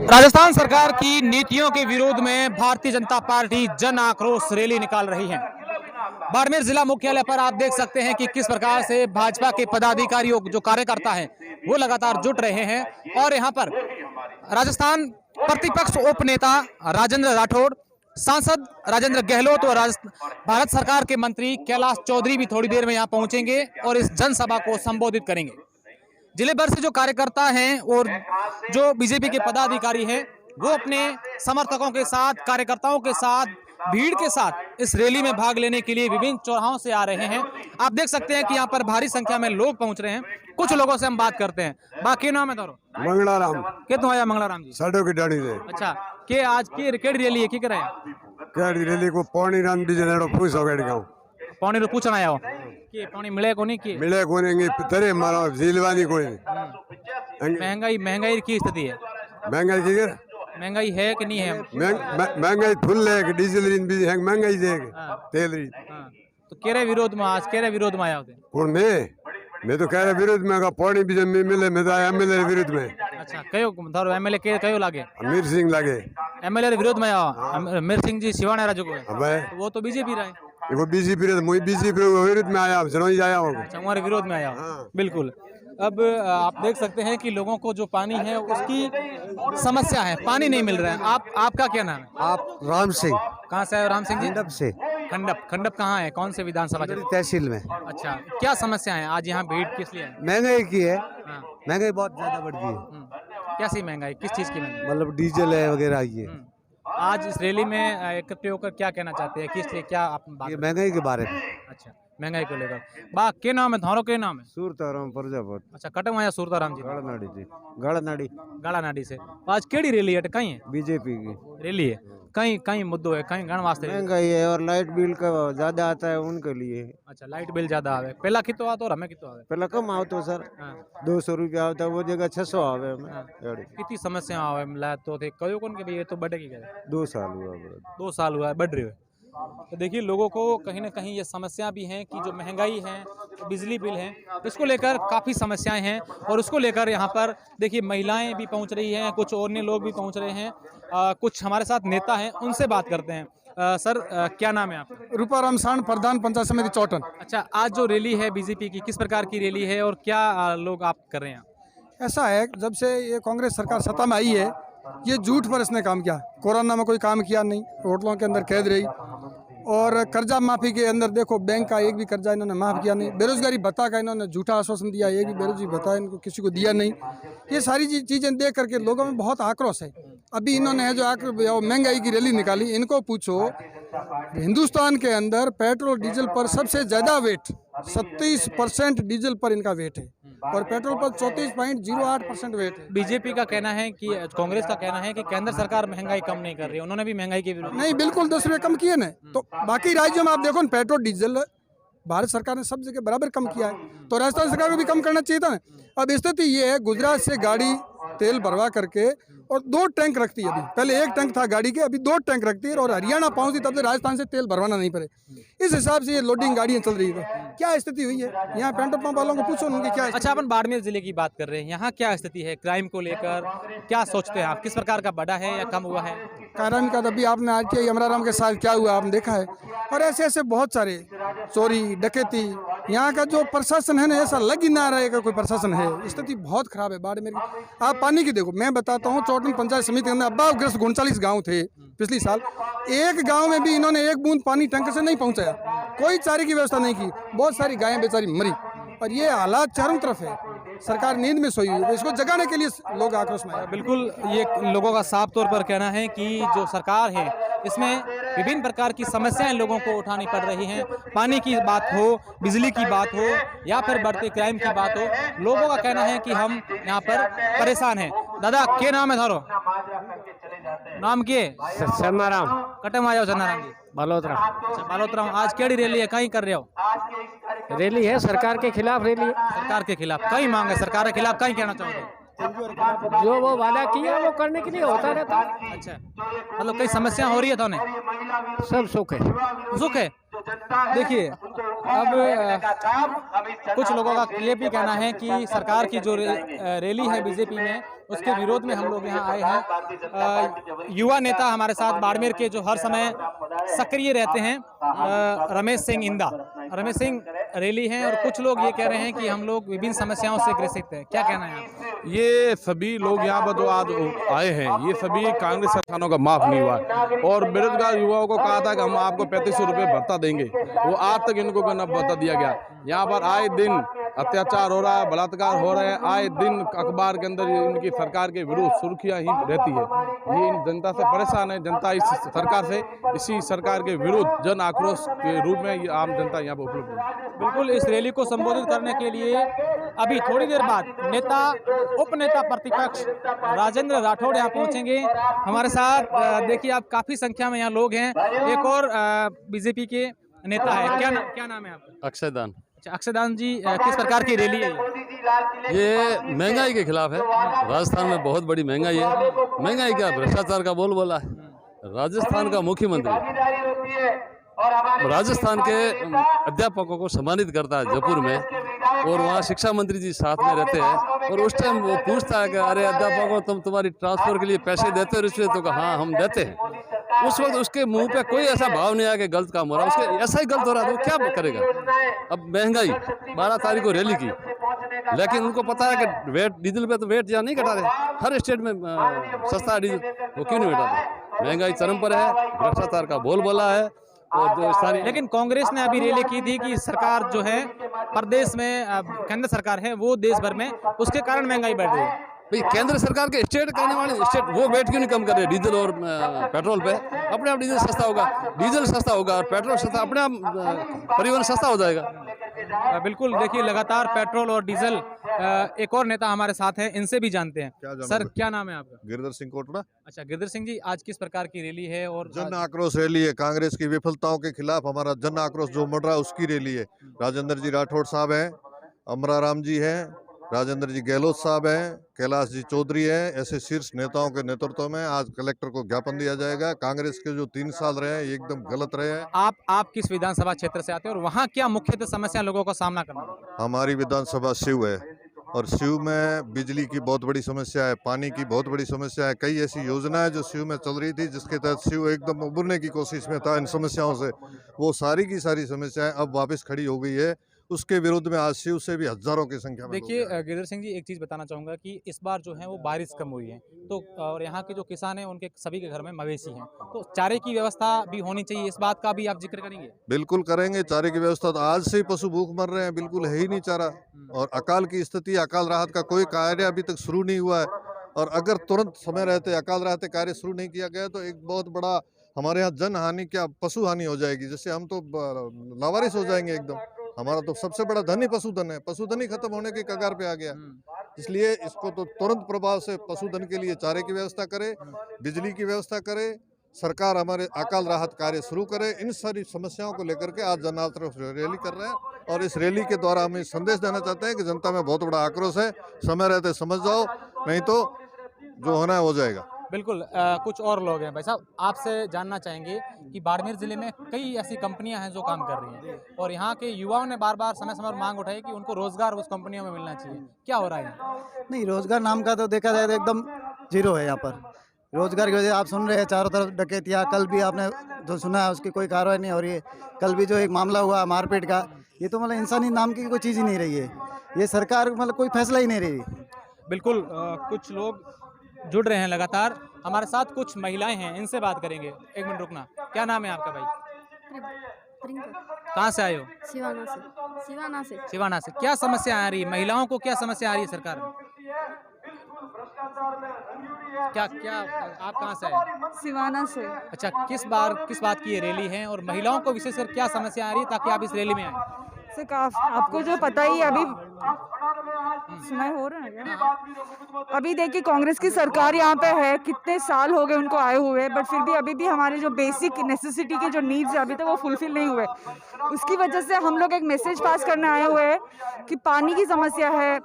राजस्थान सरकार की नीतियों के विरोध में भारतीय जनता पार्टी जन आक्रोश रैली निकाल रही है। बाड़मेर जिला मुख्यालय पर आप देख सकते हैं कि किस प्रकार से भाजपा के पदाधिकारियों जो कार्यकर्ता हैं वो लगातार जुट रहे हैं और यहां पर राजस्थान प्रतिपक्ष उप नेता राजेंद्र राठौड़, सांसद राजेंद्र गहलोत और भारत सरकार के मंत्री कैलाश चौधरी भी थोड़ी देर में यहां पहुंचेंगे और इस जनसभा को संबोधित करेंगे। जिले भर से जो कार्यकर्ता हैं और जो बीजेपी के पदाधिकारी हैं वो अपने समर्थकों के साथ, कार्यकर्ताओं के साथ, भीड़ के साथ इस रैली में भाग लेने के लिए विभिन्न चौराहों से आ रहे हैं। आप देख सकते हैं कि यहाँ पर भारी संख्या में लोग पहुंच रहे हैं। कुछ लोगों से हम बात करते हैं। बाकी नाम है तारो मंगलाराम कितों आया मंगलाराम जी साडो की डाणी से। अच्छा के आज की केड़ी रैली है की कराया केड़ी रैली को पानी राम दी जनेड़ो पूछ हो गए गांव पानी रो पूछना आया हो कि पानी मिले को नहीं कि मिले को नहीं तरे मारो झीलवानी कोई महंगाई की स्थिति है। महंगाई की कर महंगाई है कि नहीं है? महंगाई फुल है डीजल रीन भी है महंगाई दे तेल रीन तो केरे विरोध में आज केरे विरोध में आया होते कौन मैं तो कह रहा विरोध में पानी भी जब मिले मैं तो एमएलए विरोध में। अच्छा कयो थारो एमएलए के कयो लागे? अमीर सिंह लागे एमएलए विरोध में आया। अमीर सिंह जी सिवाने राजो को है तो वो तो बीजेपी रहा है। वो बीजेपी रे मुई बीजेपी विरोध में आया जनोई आया हूं। अच्छा हमारे विरोध में आया बिल्कुल। अब आप देख सकते हैं कि लोगों को जो पानी है उसकी समस्या है, पानी नहीं मिल रहा है। आपका क्या नाम है? आप राम सिंह। कहाँ से आए राम सिंह जी? खंडप से। खंडप कहाँ है? कौन से विधानसभा क्षेत्र? तहसील में। अच्छा क्या समस्या है आज यहाँ भीड़ किस लिए है? महंगाई की है। महंगाई बहुत ज्यादा बढ़ गई है। कैसी महंगाई? किस चीज की महंगाई? मतलब डीजल है वगैरह ये। आज इस रैली में एकत्रित होकर क्या कहना चाहते हैं, किस लिए क्या आप बात? महंगाई के बारे में। अच्छा महंगाई को लेकर बा के नाम है थारो के नाम है? सूरताराम प्रजापत। अच्छा कटम आया सूरताराम जी गाड़ानाड़ी से। आज केड़ी रैली है कहीं है? बीजेपी की रैली है कहीं मुद्दों है कहीं गण वास्ते महंगाई है और लाइट बिल का ज्यादा आता है उनके लिए। अच्छा लाइट बिल ज्यादा आवे पहला कितो आता और हमें कितो आवे? पहला कम आवतो सर 200 रुपया आवता वो जगह 600 आवे कितनी समस्या आवे मिला तो थे कयो कौन के ये तो बढ़ेगी क्या? 2 साल हुआ 2 साल हुआ है बढ़ रही है। तो देखिए लोगों को कहीं ना कहीं ये समस्या भी है कि जो महंगाई है, बिजली बिल है, इसको लेकर काफ़ी समस्याएं हैं और उसको लेकर यहाँ पर देखिए महिलाएं भी पहुँच रही हैं, कुछ और लोग भी पहुँच रहे हैं। कुछ हमारे साथ नेता हैं उनसे बात करते हैं। सर क्या नाम है आपका? रूपाराम सांड, प्रधान पंचायत समिति चौटन। अच्छा आज जो रैली है बीजेपी की किस प्रकार की रैली है और क्या लोग आप कर रहे हैं? ऐसा है जब से ये कांग्रेस सरकार सत्ता में आई है ये झूठ पर इसने काम किया। कोरोना में कोई काम किया नहीं, होटलों के अंदर कैद रही और कर्जा माफी के अंदर देखो बैंक का एक भी कर्जा इन्होंने माफ किया नहीं। बेरोजगारी भत्ता का इन्होंने झूठा आश्वासन दिया, एक भी बेरोजगारी भत्ता इनको किसी को दिया नहीं। ये सारी चीजें देख करके लोगों में बहुत आक्रोश है। अभी इन्होंने जो महंगाई की रैली निकाली, इनको पूछो हिंदुस्तान के अंदर पेट्रोल डीजल पर सबसे ज्यादा वेट 37% डीजल पर इनका वेट है और पेट्रोल पर 34.08% वेट है। बीजेपी का कहना है कि कांग्रेस का कहना है कि केंद्र सरकार महंगाई कम नहीं कर रही है, उन्होंने भी महंगाई के विरोध नहीं बिल्कुल 10 रुपये कम किए ना। तो बाकी राज्यों में आप देखो ना पेट्रोल डीजल भारत सरकार ने सब जगह बराबर कम किया है, तो राजस्थान सरकार को भी कम करना चाहिए था ना। अब स्थिति ये है गुजरात से गाड़ी तेल भरवा करके और 2 टैंक रखती है। अभी पहले 1 टैंक था गाड़ी के, अभी 2 टैंक रखती है और हरियाणा पहुंचती तब से राजस्थान से तेल भरवाना नहीं पड़े। इस हिसाब से ये लोडिंग गाड़ियां चल रही है। क्या स्थिति हुई है यहाँ पेट्रोल पंप वालों को पूछो उनकी क्या। अच्छा अपन बाड़मेर जिले की बात कर रहे हैं, यहाँ क्या स्थिति है क्राइम को लेकर? क्या सोचते हैं आप, किस प्रकार का बढ़ा है या कम हुआ है? क्राइम का अभी आपने आरटीआई अमराराम के साथ क्या हुआ आपने देखा है और ऐसे ऐसे बहुत सारे चोरी डकैती। यहाँ का जो प्रशासन है ना ऐसा लग ही ना रहा है कि कोई प्रशासन है। स्थिति बहुत खराब है बाड़मेर की। आप पानी की देखो, मैं बताता हूँ चौटन पंचायत समिति के अंदर अब्बाग्रस्त 39 गाँव थे पिछली साल। एक गाँव में भी इन्होंने 1 बूंद पानी टैंकर से नहीं पहुँचाया, कोई चारे की व्यवस्था नहीं की, बहुत सारी गायें बेचारी मरी और ये हालात चारों तरफ है। सरकार नींद में सोई हुई है, इसको जगाने के लिए लोग आक्रोश में आए। बिल्कुल ये लोगों का साफ तौर पर कहना है कि जो सरकार है इसमें विभिन्न प्रकार की समस्याएं लोगों को उठानी पड़ रही हैं। पानी की बात हो, बिजली की बात हो या फिर बढ़ते क्राइम की बात हो, लोगों का कहना है कि हम यहाँ पर परेशान हैं। दादा के नाम है थारो? नाम के? सन्नाराम। कटम आयो सन्नाराम जी बालोतरा। अच्छा बालोतरा। आज केड़ी रैली है कहीं कर रहे हो? रैली है सरकार के खिलाफ रैली है। सरकार के खिलाफ कहीं मांग है, सरकार के खिलाफ कहीं कहना चाहोगे? जो वो वादा किया वो करने के लिए होता रहता है। अच्छा, मतलब कई समस्या हो रही है तो उन्हें सब सुख है। सुख है। देखिए, अब कुछ लोगों का ये भी कहना है कि सरकार की जो रैली है बीजेपी में, उसके विरोध में हम लोग यहाँ आए हैं। युवा नेता हमारे साथ बाड़मेर के जो हर समय सक्रिय रहते हैं, रमेश सिंह इंदा। रमेश सिंह रैली हैं और कुछ लोग ये कह रहे हैं कि हम लोग विभिन्न समस्याओं से ग्रसित हैं। क्या कहना है आपका? ये सभी लोग यहाँ पर जो आज आए हैं, ये सभी कांग्रेस सरकारों का माफ नहीं हुआ और बेरोजगार युवाओं को कहा था कि हम आपको 3500 रुपये भत्ता देंगे, वो आज तक इनको न भत्ता दिया गया। यहाँ पर आए दिन अत्याचार हो रहा है, बलात्कार हो रहे हैं, आए दिन अखबार के अंदर इनकी सरकार के विरुद्ध सुर्खियां ही रहती है। ये इन जनता से परेशान है, जनता इस सरकार से, इसी सरकार के विरुद्ध जन आक्रोश के रूप में ये आम जनता यहाँ पर उपलब्ध है। बिल्कुल, इस रैली को संबोधित करने के लिए अभी थोड़ी देर बाद नेता उप नेता प्रतिपक्ष राजेंद्र राठौड़ यहाँ पहुंचेंगे हमारे साथ। देखिए, आप काफी संख्या में यहाँ लोग हैं। एक और बीजेपी के नेता है, क्या नाम है आपका? अक्षयदान। अच्छा, अक्षयदान जी, किस प्रकार की रैली है ये महंगाई के खिलाफ है। राजस्थान में बहुत बड़ी महंगाई है। महंगाई क्या, भ्रष्टाचार का बोलबाला है। राजस्थान का मुख्यमंत्री राजस्थान के अध्यापकों को सम्मानित करता है जयपुर में, और वहाँ शिक्षा मंत्री जी साथ में रहते हैं, और उस टाइम वो पूछता है कि अरे अध्यापकों, तुम तुम्हारी ट्रांसफर के लिए पैसे देते हो रिश्वत? तो हाँ, हम देते हैं। उस वक्त उसके मुंह पे कोई ऐसा भाव नहीं आया कि गलत काम हो रहा है। उसके ऐसा ही गलत हो रहा है तो वो क्या करेगा? अब महंगाई 12 तारीख को रैली की, लेकिन उनको पता है कि वेट डीजल पे तो वेट यहाँ नहीं घटा रहे, हर स्टेट में सस्ता डीजल, वो क्यों नहीं घटा रहे? महंगाई चरम पर है, भ्रष्टाचार का बोलबाला है। और जो स्थानीय, लेकिन कांग्रेस ने अभी रैली की थी कि सरकार जो है प्रदेश में, केंद्र सरकार है वो देश भर में, उसके कारण महंगाई बढ़ रही है। भाई केंद्र सरकार के स्टेट करने वाले स्टेट वो वेट क्यों नहीं कम कर रहे डीजल और पेट्रोल पे? अपने आप डीजल सस्ता होगा, डीजल सस्ता होगा और पेट्रोल सस्ता, अपने आप परिवहन सस्ता हो जाएगा। बिल्कुल, देखिए लगातार पेट्रोल और डीजल। एक और नेता हमारे साथ हैं, इनसे भी जानते हैं। सर, क्या नाम है आपका? गिरधर सिंह कोटड़ा। अच्छा, गिरधर सिंह जी, आज किस प्रकार की रैली है? और जन आक्रोश रैली है, कांग्रेस की विफलताओं के खिलाफ हमारा जन आक्रोश जो बढ़ रहा है उसकी रैली है। राजेंद्र जी राठौड़ साहब हैं, अमरा राम जी हैं, राजेंद्र जी गहलोत साहब हैं, कैलाश जी चौधरी हैं, ऐसे शीर्ष नेताओं के नेतृत्व में आज कलेक्टर को ज्ञापन दिया जाएगा। कांग्रेस के जो 3 साल रहे हैं ये एकदम गलत रहे हैं। आप किस विधानसभा क्षेत्र से आते हैं और वहाँ क्या मुख्यतः समस्या लोगों को सामना करना है? हमारी विधानसभा शिव है और शिव में बिजली की बहुत बड़ी समस्या है, पानी की बहुत बड़ी समस्या है। कई ऐसी योजनाएं जो शिव में चल रही थी जिसके तहत शिव एकदम उबरने की कोशिश में था इन समस्याओं से, वो सारी की सारी समस्याएं अब वापस खड़ी हो गई है। उसके विरोध में आज शिव से भी हजारों की संख्या में। देखिए गिरिधर सिंह जी, एक चीज़ बताना चाहूँगा कि इस बार जो है वो बारिश कम हुई है, तो और यहाँ के जो किसान हैं उनके सभी के घर में मवेशी हैं, तो चारे की व्यवस्था भी होनी चाहिए, इस बात का भी आप जिक्र करेंगे? बिल्कुल करेंगे। चारे की व्यवस्था तो आज से ही पशु भूख मर रहे हैं, बिल्कुल है ही नहीं चारा। और अकाल की स्थिति, अकाल राहत का कोई कार्य अभी तक शुरू नहीं हुआ है, और अगर तुरंत समय रहते अकाल राहत कार्य शुरू नहीं किया गया तो एक बहुत बड़ा हमारे यहाँ जन हानि, क्या पशु हानि हो जाएगी, जिससे हम तो लावारिस हो जाएंगे एकदम। हमारा तो सबसे बड़ा धन ही पशुधन है, पशुधन ही खत्म होने के कगार पे आ गया। इसलिए इसको तो तुरंत प्रभाव से पशुधन के लिए चारे की व्यवस्था करे, बिजली की व्यवस्था करे, सरकार हमारे अकाल राहत कार्य शुरू करे। इन सारी समस्याओं को लेकर के आज जन आक्रोश रैली कर रहे हैं, और इस रैली के द्वारा हम संदेश देना चाहते हैं कि जनता में बहुत बड़ा आक्रोश है, समय रहते समझ जाओ, नहीं तो जो होना है हो जाएगा। बिल्कुल। कुछ और लोग हैं। भाई साहब, आपसे जानना चाहेंगे कि बाड़मेर जिले में कई ऐसी कंपनियां हैं जो काम कर रही हैं, और यहाँ के युवाओं ने बार बार समय समय पर मांग उठाई कि उनको रोजगार उस कंपनियों में मिलना चाहिए। क्या हो रहा है? नहीं, रोजगार नाम का तो देखा जाए तो एकदम जीरो है यहाँ पर। रोजगार की वजह आप सुन रहे हैं चारों तरफ डकैतियाँ, कल भी आपने जो सुना है उसकी कोई कार्रवाई नहीं हो रही है। कल भी जो एक मामला हुआ मारपीट का, ये तो मतलब इंसानी नाम की कोई चीज़ ही नहीं रही है। ये सरकार मतलब कोई फैसला ही नहीं रही। बिल्कुल। कुछ लोग जुड़ रहे हैं लगातार हमारे साथ, कुछ महिलाएं हैं, इनसे बात करेंगे। एक मिनट रुकना। क्या नाम है आपका भाई? कहाँ से आए हो? सिवाना से। सिवाना से। सिवाना से। क्या समस्या आ रही है महिलाओं को, क्या समस्या आ रही है सरकार में? क्या क्या आप कहाँ से आए? सिवाना से। अच्छा, किस बात की ये रैली है और महिलाओं को विशेषकर क्या समस्या आ रही है ताकि आप इस रैली में आए? आपको जो पता ही अभी सुनाई हो रहा है क्या? अभी देखिए कांग्रेस की सरकार यहाँ पे है, कितने साल हो गए उनको आए हुए, बट फिर भी अभी भी हमारे जो बेसिक नेसेसिटी के जो नीड्स है अभी तक वो फुलफिल नहीं हुए। उसकी वजह से हम लोग एक मैसेज पास करने आए हुए हैं कि पानी की समस्या है,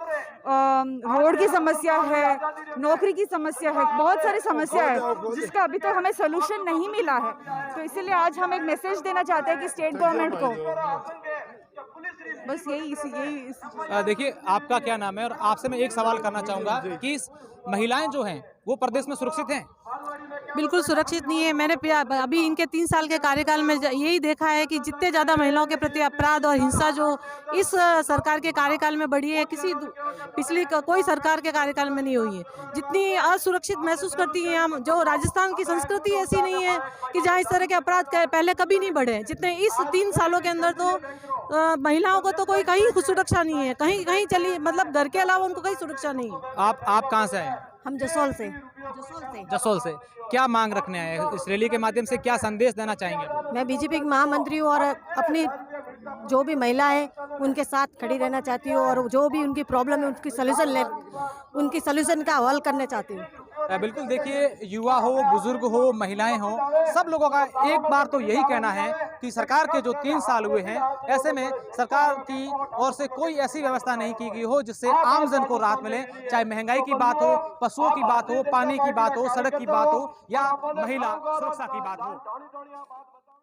रोड की समस्या है, नौकरी की समस्या है, बहुत सारी समस्या है जिसका अभी तक हमें सोल्यूशन नहीं मिला है। तो इसीलिए आज हम एक मैसेज देना चाहते हैं कि स्टेट गवर्नमेंट को, बस यही। देखिए, आपका क्या नाम है? और आपसे मैं एक सवाल करना चाहूंगा कि इस महिलाएं जो हैं वो प्रदेश में सुरक्षित हैं? बिल्कुल सुरक्षित नहीं है। मैंने अभी इनके 3 साल के कार्यकाल में यही देखा है कि जितने ज़्यादा महिलाओं के प्रति अपराध और हिंसा जो इस सरकार के कार्यकाल में बढ़ी है, किसी पिछली कोई सरकार के कार्यकाल में नहीं हुई है। जितनी असुरक्षित महसूस करती हैं हम, जो राजस्थान की संस्कृति ऐसी नहीं है कि जहाँ इस तरह के अपराध पहले कभी नहीं बढ़े, जितने इस 3 सालों के अंदर तो महिलाओं को तो कोई कहीं सुरक्षा नहीं है, कहीं कहीं चली, मतलब घर के अलावा उनको कहीं सुरक्षा नहीं है। आप कहाँ से आए? हम जसोल से। जसोल से। क्या मांग रखने आए हैं? इस रैली के माध्यम से क्या संदेश देना चाहेंगे? मैं बीजेपी की महामंत्री हूँ और अपनी जो भी महिला है उनके साथ खड़ी रहना चाहती हूँ और जो भी उनकी प्रॉब्लम है उनकी सलूशन का हल करना चाहती हूँ। बिल्कुल, देखिए, युवा हो, बुजुर्ग हो, महिलाएं हो, सब लोगों का एक बार तो यही कहना है कि सरकार के जो 3 साल हुए हैं, ऐसे में सरकार की ओर से कोई ऐसी व्यवस्था नहीं की गई हो जिससे आमजन को राहत मिले, चाहे महंगाई की बात हो, पशुओं की बात हो, पानी की बात हो, सड़क की बात हो या महिला सुरक्षा की बात हो।